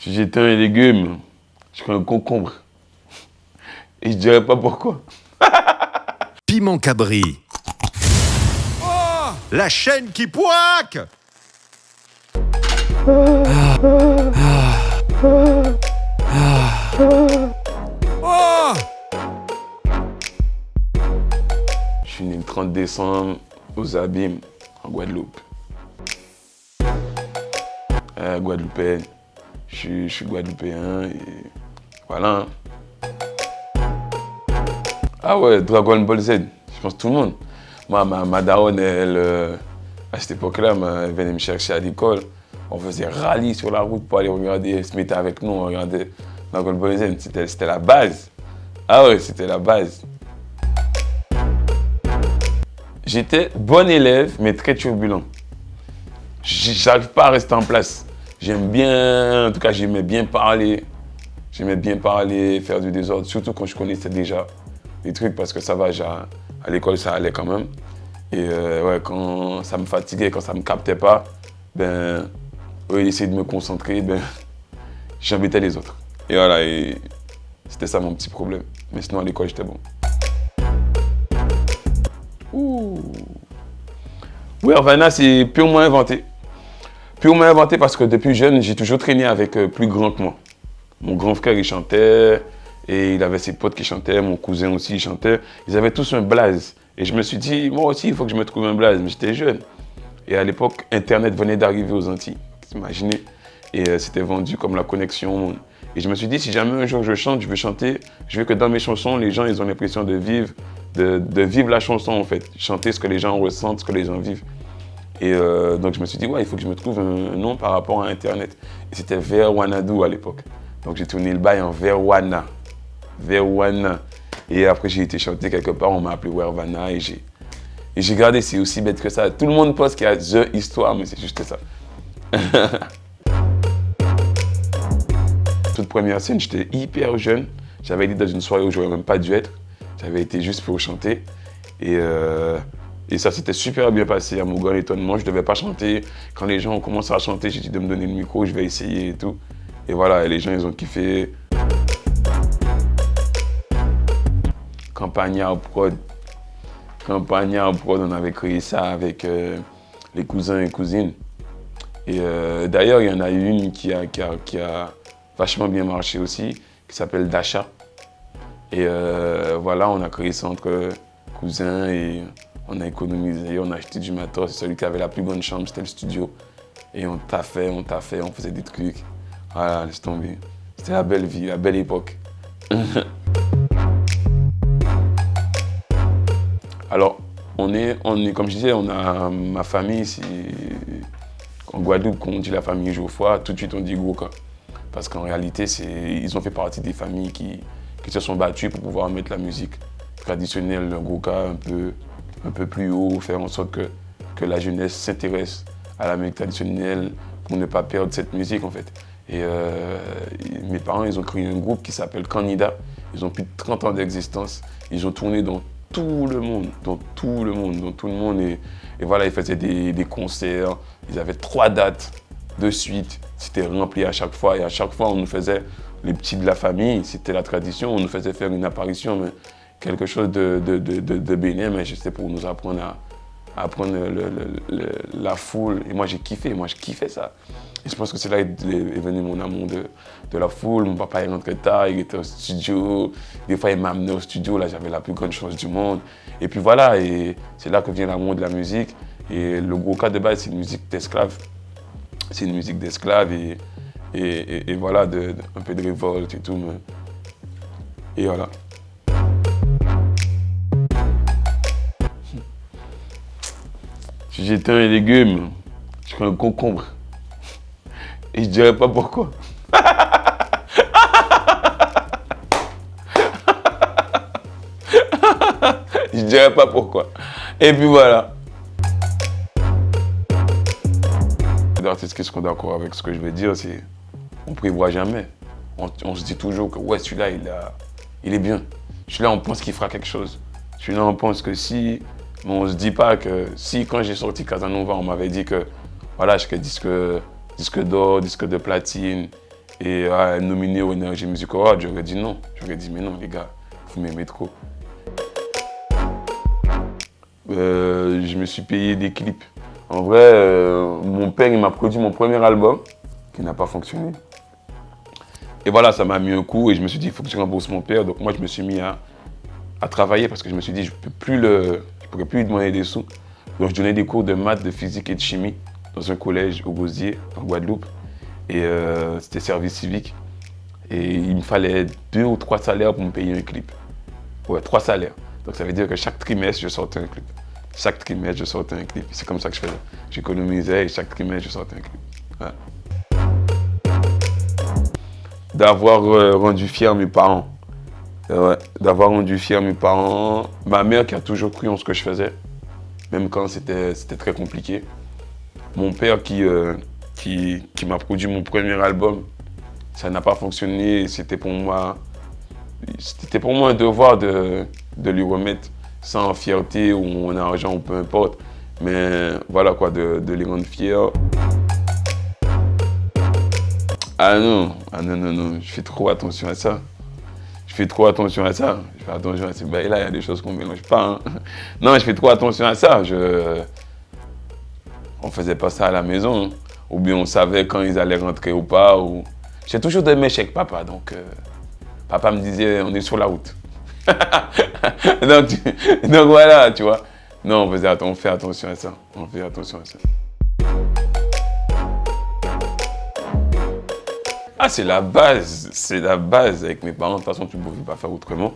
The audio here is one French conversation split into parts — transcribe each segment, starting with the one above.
Si j'étais un légume, je serais un concombre. Et je dirais pas pourquoi. Piment Cabri. Oh, la chaîne qui poique. Oh. Je suis né le 30 décembre aux Abîmes, en Guadeloupe. Guadeloupéenne. Je suis guadeloupéen et voilà. Ah ouais, Dragon Ball Z, je pense tout le monde. Moi, ma daronne, elle, à cette époque-là, elle venait me chercher à l'école. On faisait rallye sur la route pour aller regarder, elle se mettait avec nous, on regardait Dragon Ball Z. C'était la base. Ah ouais, c'était la base. J'étais bon élève, mais très turbulent. J'arrive pas à rester en place. J'aime bien, en tout cas, j'aimais bien parler. J'aimais bien parler, faire du désordre, surtout quand je connaissais déjà les trucs, parce que ça va, à l'école, ça allait quand même. Et ouais, quand ça me fatiguait, quand ça me captait pas, ben, au lieu d'essayer de me concentrer, ben, j'embêtais les autres. Et voilà, et c'était ça mon petit problème. Mais sinon, à l'école, j'étais bon. Ouh. Wervana, c'est purement inventé. Purement inventé parce que depuis jeune, j'ai toujours traîné avec plus grand que moi. Mon grand frère, il chantait, et il avait ses potes qui chantaient, mon cousin aussi, il chantait. Ils avaient tous un blaze. Et je me suis dit, moi aussi, il faut que je me trouve un blaze. Mais j'étais jeune. Et à l'époque, Internet venait d'arriver aux Antilles. Vous imaginez? Et c'était vendu comme la connexion au monde. Et je me suis dit, si jamais un jour je chante, je veux chanter, je veux que dans mes chansons, les gens ils ont l'impression de vivre la chanson en fait. Chanter ce que les gens ressentent, ce que les gens vivent. Et donc je me suis dit, ouais, il faut que je me trouve un nom par rapport à Internet. Et c'était Verwanadou à l'époque. Donc j'ai tourné le bail en Verwana. Verwana. Et après j'ai été chanter quelque part, on m'a appelé Wervana et j'ai gardé, c'est aussi bête que ça. Tout le monde pense qu'il y a The Histoire, mais c'est juste ça. Toute première scène, j'étais hyper jeune. J'avais été dans une soirée où j'aurais même pas dû être. J'avais été juste pour chanter. Et ça s'était super bien passé à mon grand étonnement. Je ne devais pas chanter. Quand les gens ont commencé à chanter, j'ai dit de me donner le micro, je vais essayer et tout. Et voilà, et les gens, ils ont kiffé. Campagnard Prod. Campagnard Prod, on avait créé ça avec les cousins et cousines. Et d'ailleurs, il y en a une qui a vachement bien marché aussi, qui s'appelle Dasha. Et voilà, on a créé ça entre cousins et on a économisé, on a acheté du matos. Celui qui avait la plus grande chambre, c'était le studio. Et on taffait, on faisait des trucs. Voilà, laisse tomber. C'était la belle vie, la belle époque. Alors, on est, comme je disais, on a ma famille, en Guadeloupe, quand on dit la famille Geoffroy, tout de suite on dit Gwoka. Parce qu'en réalité, ils ont fait partie des familles qui se sont battues pour pouvoir mettre la musique traditionnelle, le Gwoka, un peu plus haut, faire en sorte que la jeunesse s'intéresse à la musique traditionnelle pour ne pas perdre cette musique en fait. Et mes parents, ils ont créé un groupe qui s'appelle Canida. Ils ont plus de 30 ans d'existence. Ils ont tourné dans tout le monde. Et voilà, ils faisaient des concerts. Ils avaient 3 dates de suite. C'était rempli à chaque fois. Et à chaque fois, on nous faisait, les petits de la famille, c'était la tradition, on nous faisait faire une apparition, mais quelque chose de bénin, mais c'était pour nous apprendre à apprendre la foule. Et moi, j'ai kiffé, je kiffais ça. Et je pense que c'est là qu'est venu mon amour de la foule. Mon papa est rentré tard, il était au studio. Des fois, il m'a amené au studio, là, j'avais la plus grande chance du monde. Et puis voilà, et c'est là que vient l'amour de la musique. Et le Gwoka de base, c'est une musique d'esclaves. C'est une musique d'esclaves et voilà, un peu de révolte et tout. Et voilà. Si j'étais un légume, je serais un concombre. Et je dirais pas pourquoi. Je dirais pas pourquoi. Et puis voilà. Les artistes qui seront d'accord avec ce que je vais dire, c'est on prévoit jamais. On se dit toujours que ouais, celui-là, il est bien. Celui-là, on pense qu'il fera quelque chose. Celui-là, on pense que si... Mais on se dit pas que si, quand j'ai sorti Casanova, on m'avait dit que voilà, je serais disque d'or, disque de platine Et nominé au Energy Music Award, j'aurais dit non. J'aurais dit mais non les gars, vous m'aimez trop. Je me suis payé des clips. En vrai, mon père il m'a produit mon premier album qui n'a pas fonctionné. Et voilà, ça m'a mis un coup et je me suis dit il faut que je rembourse mon père. Donc moi je me suis mis à travailler parce que je me suis dit je pourrais plus lui demander des sous. Donc je donnais des cours de maths, de physique et de chimie dans un collège au Gosier, en Guadeloupe. Et c'était service civique. Et il me fallait 2 ou 3 salaires pour me payer un clip. Ouais, 3 salaires. Donc ça veut dire que chaque trimestre, je sortais un clip. Chaque trimestre, je sortais un clip. C'est comme ça que je faisais. J'économisais et chaque trimestre, je sortais un clip. Ouais. D'avoir rendu fiers mes parents. Ouais, d'avoir rendu fiers mes parents. Ma mère qui a toujours cru en ce que je faisais, même quand c'était très compliqué. Mon père qui m'a produit mon premier album, ça n'a pas fonctionné. C'était pour moi un devoir de lui remettre sans fierté ou en argent ou peu importe. Mais voilà quoi, de les rendre fiers. Ah non, je fais trop attention à ça. Je fais attention à ces bails-là, il y a des choses qu'on ne mélange pas. Hein. Non, je fais trop attention à ça. On faisait pas ça à la maison. Hein. Ou bien on savait quand ils allaient rentrer ou pas. Ou... J'ai toujours des mèches avec papa, donc papa me disait on est sur la route. donc voilà, tu vois. Non, on fait attention à ça. On fait attention à ça. Ah, c'est la base avec mes parents. De toute façon, tu ne pouvais pas faire autrement.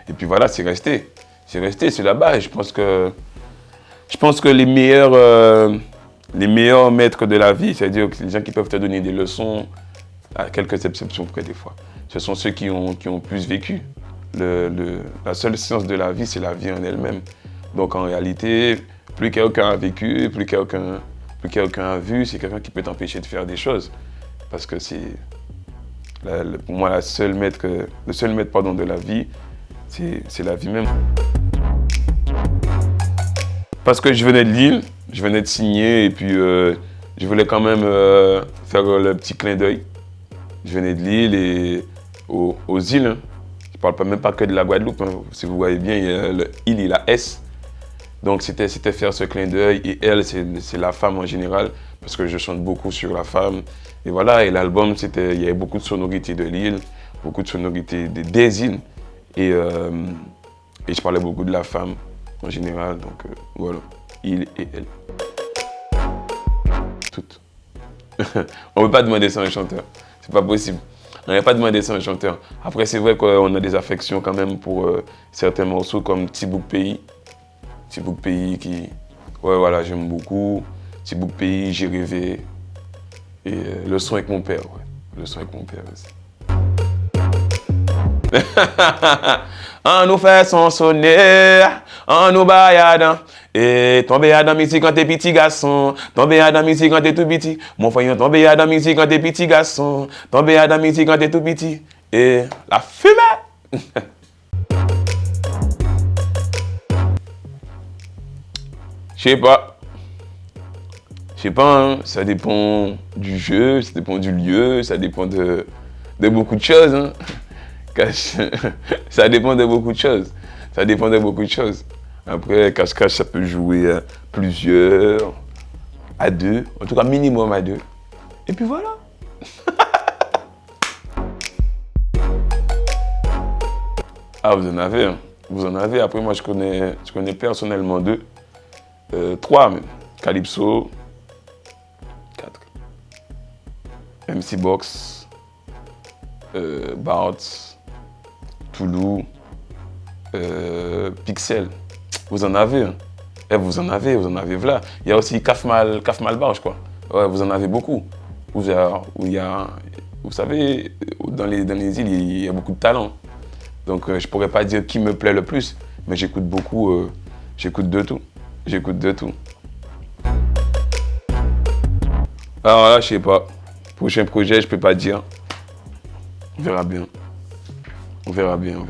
Et puis voilà, c'est resté, c'est la base. Je pense que les meilleurs maîtres de la vie, c'est-à-dire les gens qui peuvent te donner des leçons, à quelques exceptions près des fois, ce sont ceux qui ont plus vécu. La seule science de la vie, c'est la vie en elle-même. Donc en réalité, plus quelqu'un a vécu, plus quelqu'un a vu, c'est quelqu'un qui peut t'empêcher de faire des choses. Parce que c'est... pour moi, le seul maître de la vie, c'est la vie même. Parce que je venais de Lille, je venais de signer et puis je voulais quand même faire le petit clin d'œil. Je venais de Lille et aux îles. Hein. Je ne parle même pas que de la Guadeloupe. Hein. Si vous voyez bien, il y a le île et la S. Donc c'était faire ce clin d'œil. Et elle, c'est la femme en général, parce que je chante beaucoup sur la femme. Et voilà, et l'album, il y avait beaucoup de sonorités de l'île, beaucoup de sonorités des îles. Et je parlais beaucoup de la femme en général, donc voilà, il et elle. Toutes. On ne peut pas demander ça à un chanteur, c'est pas possible. On ne peut pas demander ça à un chanteur. Après, c'est vrai qu'on a des affections quand même pour certains morceaux comme Tibouk Pays. Tibouk Pays qui... Ouais, voilà, j'aime beaucoup. Tibouk Pays, J'ai rêvé. Et le son avec mon père, ouais. Le son avec mon père aussi. On nous fait son sonner, on nous baillade. Et tomber à la musique quand t'es petit garçon. Tomber à la musique quand t'es tout petit. Mon frère, tomber à la musique quand t'es petit garçon. Tomber à la musique quand t'es tout petit. Et la fumée. Je sais pas, hein, ça dépend du jeu, ça dépend du lieu, ça dépend de beaucoup de choses. Hein. Ça dépend de beaucoup de choses. Ça dépend de beaucoup de choses. Après, cache-cache, ça peut jouer à plusieurs, à 2, en tout cas minimum à 2. Et puis voilà. Ah, vous en avez, hein. Vous en avez. Après, moi, je connais personnellement 2. 3 même. Calypso. 4. MC Box. Bartz. Toulou. Pixel. Vous en avez. Hein. Vous en avez voilà. Il y a aussi Kafmal Bar, je crois. Ouais, vous en avez beaucoup. Vous savez, dans les îles, il y a beaucoup de talent. Donc, je pourrais pas dire qui me plaît le plus, mais j'écoute beaucoup, j'écoute de tout. J'écoute de tout. Alors là, je sais pas. Prochain projet, je peux pas dire. On verra bien. On verra bien.